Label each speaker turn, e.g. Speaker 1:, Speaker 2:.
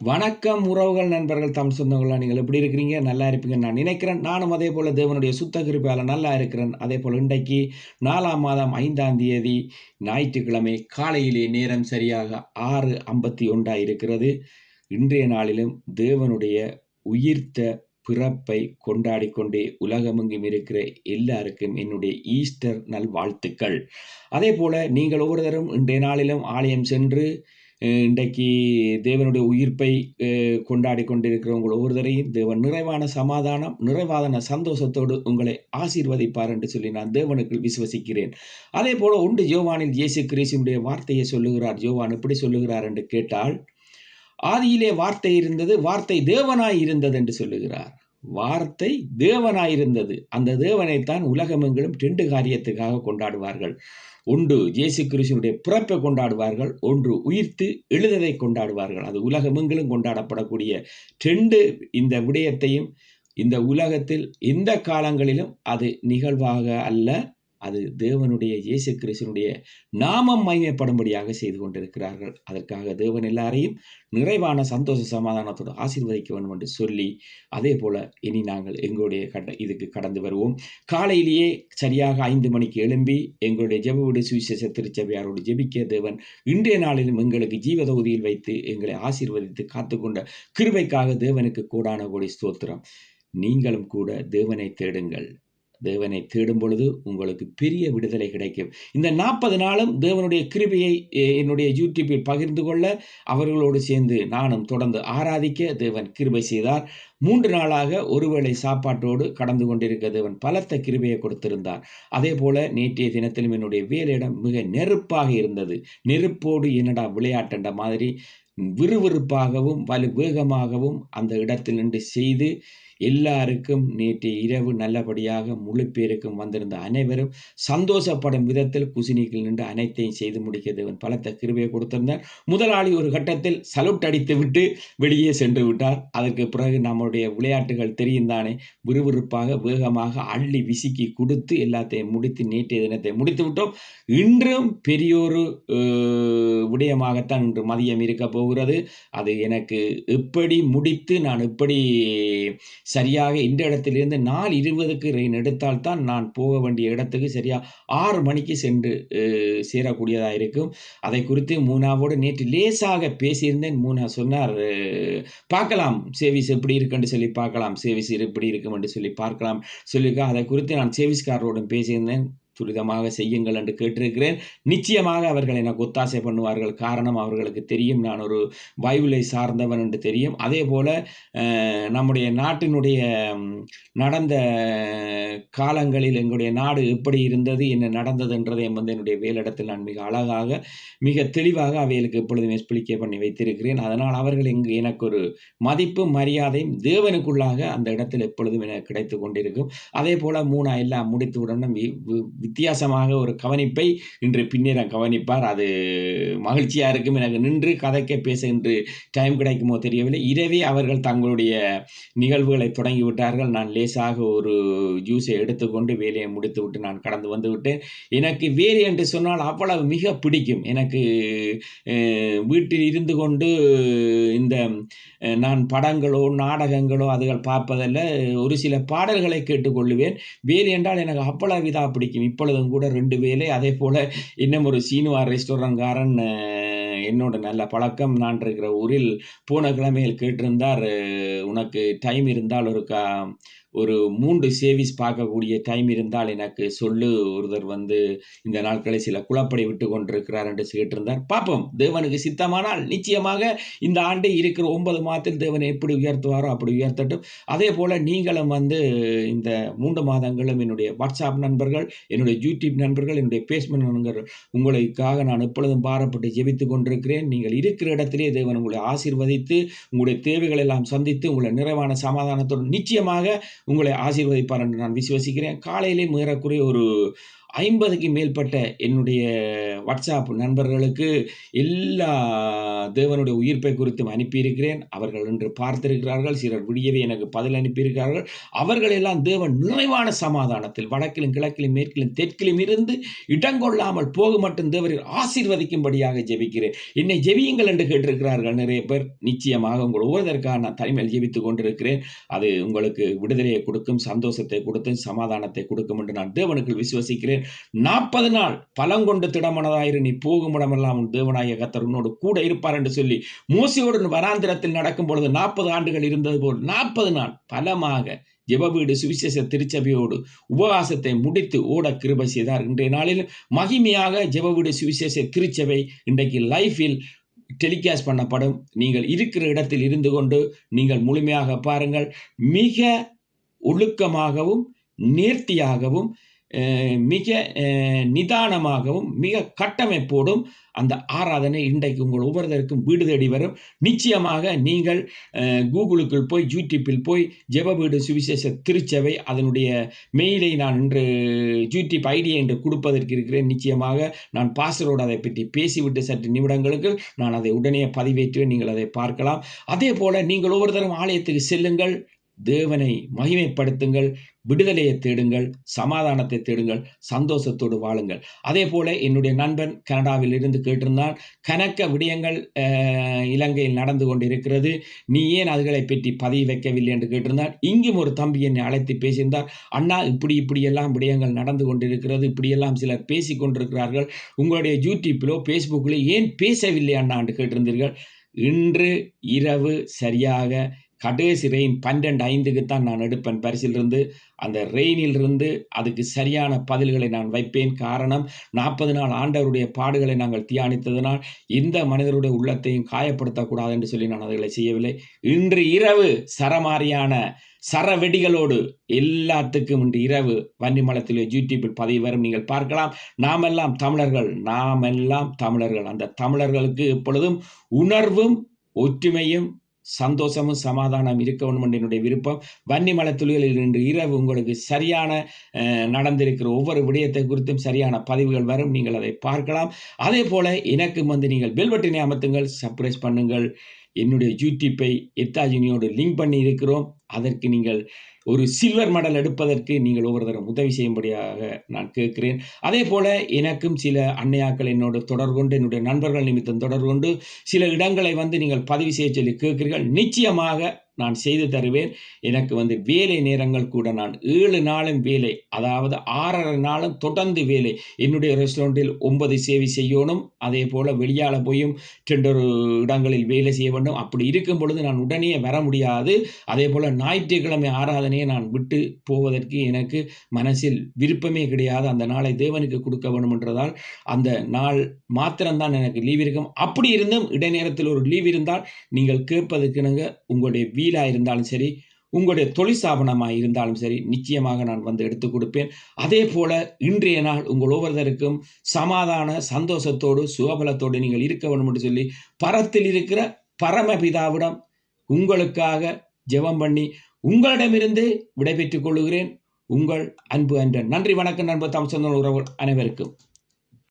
Speaker 1: வணக்கம் உறவுகள், நண்பர்கள், தமிழ் சொந்தங்களா, நீங்கள் எப்படி இருக்கிறீங்க? நல்லா இருப்பீங்கன்னு நான் நினைக்கிறேன். நானும் அதே போல தேவனுடைய சுத்த கிருபையால நல்லா இருக்கிறேன். அதே போல இன்றைக்கு 4ஆம் மாதம் 5ஆம் தேதி ஞாயிற்றுக்கிழமை காலையிலே நேரம் சரியாக 6:51 இருக்கிறது. இன்றைய நாளிலும் தேவனுடைய உயிர்த்த பிறப்பை கொண்டாடிக் கொண்டே உலகமெங்கும் இருக்கிற எல்லாருக்கும் என்னுடைய ஈஸ்டர் நல்வாழ்த்துக்கள். அதே போல நீங்கள் ஒவ்வொருத்தரும் இன்றைய நாளிலும் ஆலயம் சென்று இன்றைக்கு தேவனுடைய உயிர்ப்பை கொண்டாடி கொண்டிருக்கிற உங்கள் ஒவ்வொருவரையும் தேவன் நிறைவான சமாதானம், நிறைவான சந்தோஷத்தோடு உங்களை ஆசீர்வதிப்பார் என்று சொல்லி நான் தேவனுக்குள் விசுவசிக்கிறேன். அதே போல 1 யோவானில் இயேசு கிறிஸ்துவினுடைய வார்த்தையை சொல்லுகிறார். யோவான் எப்படி சொல்லுகிறார் என்று கேட்டால், ஆதியிலே வார்த்தை இருந்தது, வார்த்தை தேவனாய் இருந்தது என்று சொல்லுகிறார். வார்த்தை தேவனாயிருந்தது. அந்த தேவனைத்தான் உலகமெங்கிலும் 2 காரியத்துக்காக கொண்டாடுவார்கள். ஒன்று இயேசு கிறிஸ்துவினுடைய பிறப்பை கொண்டாடுவார்கள், ஒன்று உயிர்த்து எழுததை கொண்டாடுவார்கள். அது உலகமெங்கிலும் கொண்டாடப்படக்கூடிய 2 இந்த விடயத்தையும் இந்த உலகத்தில் எந்த காலங்களிலும் அது நிகழ்வாக அல்ல, அது தேவனுடைய இயேசு கிறிஸ்துவினுடைய நாமம் மகிமைப்படும்படியாக செய்து கொண்டிருக்கிறார்கள். அதற்காக தேவன் எல்லாரையும் நிறைவான சந்தோஷ சமாதானத்தோடு ஆசீர்வதிக்க வேண்டும் என்று சொல்லி, அதே போல இனி நாங்கள் எங்களுடைய இதுக்கு கடந்து வருவோம். காலையிலேயே சரியாக 5 மணிக்கு எழும்பி எங்களுடைய ஜெப வீடு சுவிசேஷ திருச்சபையாரோடு ஜெபிக்க தேவன் இன்றைய நாளிலும் எங்களுக்கு ஜீவதொகுதியில் வைத்து எங்களை ஆசீர்வதித்து காத்துக்கொண்ட கிருபைக்காக தேவனுக்கு கோடான கோடி ஸ்தோத்திரம். நீங்களும் கூட தேவனை தேடுங்கள். தேவனை தேடும் பொழுது உங்களுக்கு பெரிய விடுதலை கிடைக்கும். இந்த 40 நாளும் தேவனுடைய கிருபையை என்னுடைய யூடியூப்பில் பகிர்ந்து கொள்ள அவர்களோடு சேர்ந்து நானும் தொடர்ந்து ஆராதிக்க தேவன் கிருபை செய்தார். 3 நாளாக ஒருவேளை சாப்பாட்டோடு கடந்து கொண்டிருக்க தேவன் பலத்த கிருபையை கொடுத்திருந்தார். அதே போல நேற்றைய தினத்திலும் என்னுடைய வேலையிடம் மிக நெருப்பாக இருந்தது. நெருப்போடு என்னடா விளையாட்டுன்ற மாதிரி விறுவிறுப்பாகவும் வேகமாகவும் அந்த இடத்தில் நின்று செய்து எல்லாருக்கும் நேற்றைய இரவு நல்லபடியாக முழு பேருக்கும் வந்திருந்த அனைவரும் சந்தோஷப்படும் விதத்தில் குசினிக்கில் நின்று அனைத்தையும் செய்து முடிக்க தேவன் பலத்த கிருபையை கொடுத்திருந்தார். முதலாளி ஒரு கட்டத்தில் சலுட் அடித்து விட்டு வெளியே சென்று விட்டார். அதற்கு பிறகு நம்முடைய விளையாட்டுகள் தெரியும் தானே, விறுவிறுப்பாக வேகமாக அள்ளி விசுக்கி கொடுத்து எல்லாத்தையும் முடித்து நேற்றைய தினத்தை முடித்து விட்டோம். இன்றும் பெரியோரு விடயமாகத்தான் இன்று மதியம் இருக்க போகிறது. அது எனக்கு எப்படி முடித்து நான் எப்படி சரியாக இந்த இடத்திலிருந்து 4:20க்கு ரெயின் எடுத்தால்தான் நான் போக வேண்டிய இடத்துக்கு சரியா 6 மணிக்கு சென்று சேரக்கூடியதாக இருக்கும். அதை குறித்து மூனாவோடு நேற்று லேசாக பேசியிருந்தேன். மூனா சொன்னார், பார்க்கலாம் சேவிஸ் எப்படி இருக்குன்னு சொல்லி பார்க்கலாம், சேவிஸ் எப்படி இருக்கும் என்று சொல்லி பார்க்கலாம் சொல்லியிருக்கா. அதை குறித்து நான் சேவிஸ்காரரோடும் பேசியிருந்தேன். துரிதமாக செய்யுங்கள் என்று கேட்டிருக்கிறேன். நிச்சயமாக அவர்கள் எனக்கு ஒத்தாசை பண்ணுவார்கள். காரணம், அவர்களுக்கு தெரியும் நான் ஒரு பைபிளை சார்ந்தவன் என்று தெரியும். அதே போல நம்முடைய நாட்டினுடைய நடந்த காலங்களில் எங்களுடைய நாடு எப்படி இருந்தது, என்ன நடந்தது என்றதை என்னுடைய வேலிடத்தில் நான் மிக அழகாக மிக தெளிவாக அவைகளுக்கு எப்பொழுதும் எக்ஸ்பிளிக்கே பண்ணி வைத்திருக்கிறேன். அதனால் அவர்கள் எனக்கு ஒரு மதிப்பும் மரியாதையும் தேவனுக்குள்ளாக அந்த இடத்தில் எப்பொழுதும் எனக்கு கிடைத்து கொண்டிருக்கும். அதே போல மூணா எல்லாம் முடித்துவுடன் வித்தியாசமாக ஒரு கவனிப்பை இன்று பின்னேறம் கவனிப்பார். அது மகிழ்ச்சியாக இருக்கும். எனக்கு நின்று கதைக்க பேச இன்று டைம் கிடைக்குமோ தெரியவில்லை. இரவே அவர்கள் தங்களுடைய நிகழ்வுகளை தொடங்கிவிட்டார்கள். நான் லேசாக ஒரு ஜூஸை எடுத்துக்கொண்டு வேலையை முடித்துவிட்டு நான் கடந்து வந்து விட்டேன். எனக்கு வேலை என்று சொன்னால் அவ்வளவு மிக பிடிக்கும். எனக்கு வீட்டில் இருந்து கொண்டு இந்த நான் படங்களோ நாடகங்களோ அதுகள் பார்ப்பதல்ல, ஒரு சில பாடல்களை கேட்டுக்கொள்ளுவேன். வேலை என்றால் எனக்கு அவ்வளவு இதாக பிடிக்கும். இப்பொழுதும் கூட 2 வேலை. அதே போல் இன்னும் ஒரு சீனுவா ரெஸ்டாரண்ட்காரன் என்னோட நல்ல பழக்கம். நான் இருக்கிற ஊரில் போன கிழமையில் கேட்டிருந்தார், உனக்கு டைம் இருந்தால் ஒரு 3 சேவிஸ் பார்க்கக்கூடிய டைம் இருந்தால் எனக்கு சொல்லு. ஒருத்தர் இந்த நாட்களை சில குழப்படி விட்டு கொண்டிருக்கிறார் என்று கேட்டிருந்தார். பார்ப்போம், தேவனுக்கு சித்தமானால் நிச்சயமாக இந்த ஆண்டு இருக்கிற 9 மாதத்தில் தேவனை எப்படி உயர்த்துவாரோ அப்படி உயர்த்தட்டும். அதே போல் நீங்களும் இந்த 3 மாதங்களும் என்னுடைய வாட்ஸ்அப் நண்பர்கள், என்னுடைய யூடியூப் நண்பர்கள், என்னுடைய பேஸ்புக் நண்பர்கள், உங்களுக்காக நான் எப்பொழுதும் பாரப்பட்டு ஜெபித்து கொண்டிருக்கிறேன். நீங்கள் இருக்கிற இடத்திலே தேவன் உங்களை ஆசீர்வதித்து உங்களுடைய தேவைகள் எல்லாம் சந்தித்து உங்களை நிறைவான சமாதானத்தோடு நிச்சயமாக உங்களை ஆசீர்வதிப்பார் என்று நான் விசுவசிக்கிறேன். காலையிலே ஏறக்குறைய ஒரு 50க்கு மேற்பட்ட என்னுடைய வாட்ஸ்அப் நண்பர்களுக்கு எல்லா தேவனுடைய உயிர்ப்பை குறித்தும் அனுப்பியிருக்கிறேன். அவர்கள் இன்று பார்த்திருக்கிறார்கள். சிலர் விடியவே எனக்கு பதில் அனுப்பியிருக்கிறார்கள். அவர்கள் எல்லாம் தேவன் நிறைவான சமாதானத்தில் வடக்கிலும் கிழக்கிலும் மேற்கிலும் தெற்கிலும் இருந்து இடங்கொள்ளாமல் போக மட்டும் தேவரில் ஆசீர்வதிக்கும்படியாக ஜெபிக்கிறேன். என்னை ஜெபியுங்கள் என்று கேட்டிருக்கிறார்கள் நிறைய பேர். நிச்சயமாக உங்கள் ஒவ்வொருவருக்காக நான் தனிமையில் ஜெபித்துக் கொண்டிருக்கிறேன். அது உங்களுக்கு விடுதலையை கொடுக்கும், சந்தோஷத்தை கொடுத்தும், சமாதானத்தை கொடுக்கும் என்று நான் தேவனுக்குள் விசுவசிக்கிறேன். 40 நாள் பலங்கொண்டு திடமனதாயிரு, நீ போகும் இடமெல்லாம் உன் தேவனாகிய கர்த்தர் உன்னோடு கூட இருப்பார் என்று சொல்லி மோசேயோடு வனாந்திரத்தில் நடக்கும் பொழுது 40 ஆண்டுகள் இருந்தது போல் 40 நாள் பலமாக ஜெப வீடு சுவிசேஷ திருச்சபையோடு உபவாசத்தை முடித்து ஓட கிருபை செய்தார். இன்றைய நாளில் மகிமையாக ஜெப வீடு சுவிசேஷ திருச்சபை இன்றைக்கு லைஃபில் டெலிகாஸ்ட் பண்ணப்படும். நீங்கள் இருக்கிற இடத்தில் இருந்து கொண்டு நீங்கள் முழுமையாக பாருங்கள். மிக ஒழுக்கமாகவும் நேர்த்தியாகவும் மிக நிதானமாகவும் மிக கட்டமைப்போடும் அந்த ஆராதனை இன்றைக்கு உங்கள் ஒவ்வொருத்தருக்கும் வீடு தேடி வரும். நிச்சயமாக நீங்கள் கூகுளுக்குள் போய் யூடியூப்பில் போய் ஜெப வீடு சுவிசேஷ திருச்சபை அதனுடைய மெயிலை நான் இன்று யூடியூப் ஐடியை என்று கொடுப்பதற்கு இருக்கிறேன். நிச்சயமாக நான் பாஸ்டரோடு அதை பற்றி பேசிவிட்டு சற்று நிமிடங்களுக்கு நான் அதை உடனே பதிவேற்றுவேன். நீங்கள் அதை பார்க்கலாம். அதே போல நீங்கள் ஒவ்வொருத்தரும் ஆலயத்துக்கு செல்லுங்கள், தேவனை மகிமைப்படுத்துங்கள், விடுதலையை தேடுங்கள், சமாதானத்தை தேடுங்கள், சந்தோஷத்தோடு வாழுங்கள். அதே போல என்னுடைய நண்பன் கனடாவில் இருந்து கேட்டிருந்தான், கணக்க விடயங்கள் இலங்கையில் நடந்து கொண்டிருக்கிறது, நீ ஏன் அதுகளை பற்றி பதிவு வைக்கவில்லை என்று கேட்டிருந்தான். இங்கும் ஒரு தம்பி என்னை அழைத்து பேசியிருந்தார். அண்ணா, இப்படியெல்லாம் விடயங்கள் நடந்து கொண்டிருக்கிறது, இப்படியெல்லாம் சிலர் பேசி கொண்டிருக்கிறார்கள், உங்களுடைய யூடியூப்பிலோ ஃபேஸ்புக்கிலோ ஏன் பேசவில்லை அண்ணா என்று கேட்டிருந்தீர்கள். இன்று இரவு சரியாக கடைசி ரெயின் 12:05 நான் எடுப்பேன் பரிசிலிருந்து. அந்த ரெயினிலிருந்து அதுக்கு சரியான பதில்களை நான் வைப்பேன். காரணம், 40 நாள் ஆண்டவருடைய பாடுகளை நாங்கள் தியானித்ததனால் இந்த மனிதருடைய உள்ளத்தையும் காயப்படுத்தக்கூடாது என்று சொல்லி நான் அதுகளை செய்யவில்லை. இன்று இரவு சரமாரியான சரவெடிகளோடு எல்லாத்துக்கும் இன்று இரவு வன்னிமலத்திலே யூடியூப்பில் பதிவு வரும், நீங்கள் பார்க்கலாம். நாமெல்லாம் தமிழர்கள். அந்த தமிழர்களுக்கு எப்பொழுதும் உணர்வும் ஒற்றுமையும் சந்தோஷமும் சமாதானம் இருக்க வேண்டும் என்று என்னுடைய விருப்பம். வன்னிமலை துளிகளில் இன்று இரவு உங்களுக்கு சரியான நடந்திருக்கிற ஒவ்வொரு விடயத்தை குறித்தும் சரியான பதிவுகள் வரும், நீங்கள் அதை பார்க்கலாம். அதே போல எனக்கு நீங்கள் பெல் பட்டனை அமர்த்துங்கள், சப்ஸ்கிரைப் பண்ணுங்கள். என்னுடைய யூடியூப்பை எத்தாஜினியோடு லிங்க் பண்ணி இருக்கிறோம். அதற்கு நீங்கள் ஒரு சில்வர் மெடல் எடுப்பதற்கு நீங்கள் ஒவ்வொருத்தரும் உதவி செய்யும்படியாக நான் கேட்கிறேன். அதே போல எனக்கும் சில அன்னையாக்கள் என்னோடு தொடர்பு கொண்டு, என்னுடைய நண்பர்கள் நிமித்தம் தொடர்பு கொண்டு சில இடங்களை நீங்கள் பதிவு செய்ய சொல்லி கேட்கிறீர்கள். நிச்சயமாக நான் செய்து தருவேன். எனக்கு வேலை நேரங்கள் கூட நான் 7 நாளும் வேலை, அதாவது 6.5 நாளும் தொடர்ந்து வேலை. என்னுடைய ரெஸ்டாரண்டில் 9 சேவை செய்யணும். அதே போல வெளியால போயும் 2 இடங்களில் வேலை செய்ய வேண்டும். அப்படி இருக்கும் பொழுது நான் உடனே வர முடியாது. அதே போல ஞாயிற்றுக்கிழமை ஆராதனையை நான் விட்டு போவதற்கு எனக்கு மனசில் விருப்பமே கிடையாது. அந்த நாளை தேவனுக்கு கொடுக்க வேண்டும் என்றதால் அந்த நாள் மாத்திரம்தான் எனக்கு லீவ் இருக்கும். அப்படி இருந்தும் இடைநேரத்தில் ஒரு லீவ் இருந்தால் நீங்கள் கேட்பதற்கு உங்களுடைய வீலா இருந்தாலும் சரி, உங்களுடைய தொழிற்சாபனமாக இருந்தாலும் சரி, நிச்சயமாக நான் எடுத்துக் கொடுப்பேன். அதே போல இன்றைய நாள் உங்கள் ஒவ்வொருத்தருக்கும் சமாதான சந்தோஷத்தோடு சுகபலத்தோடு நீங்கள் இருக்க வேண்டும் என்று சொல்லி பரத்தில் இருக்கிற பரமபிதாவிடம் உங்களுக்காக ஜெபம் பண்ணி உங்களிடமிருந்து விடைபெற்றுக் கொள்கிறேன். உங்கள் அன்பு அன்றன். நன்றி, வணக்கம் நண்பர். உறவுகள் அனைவருக்கும்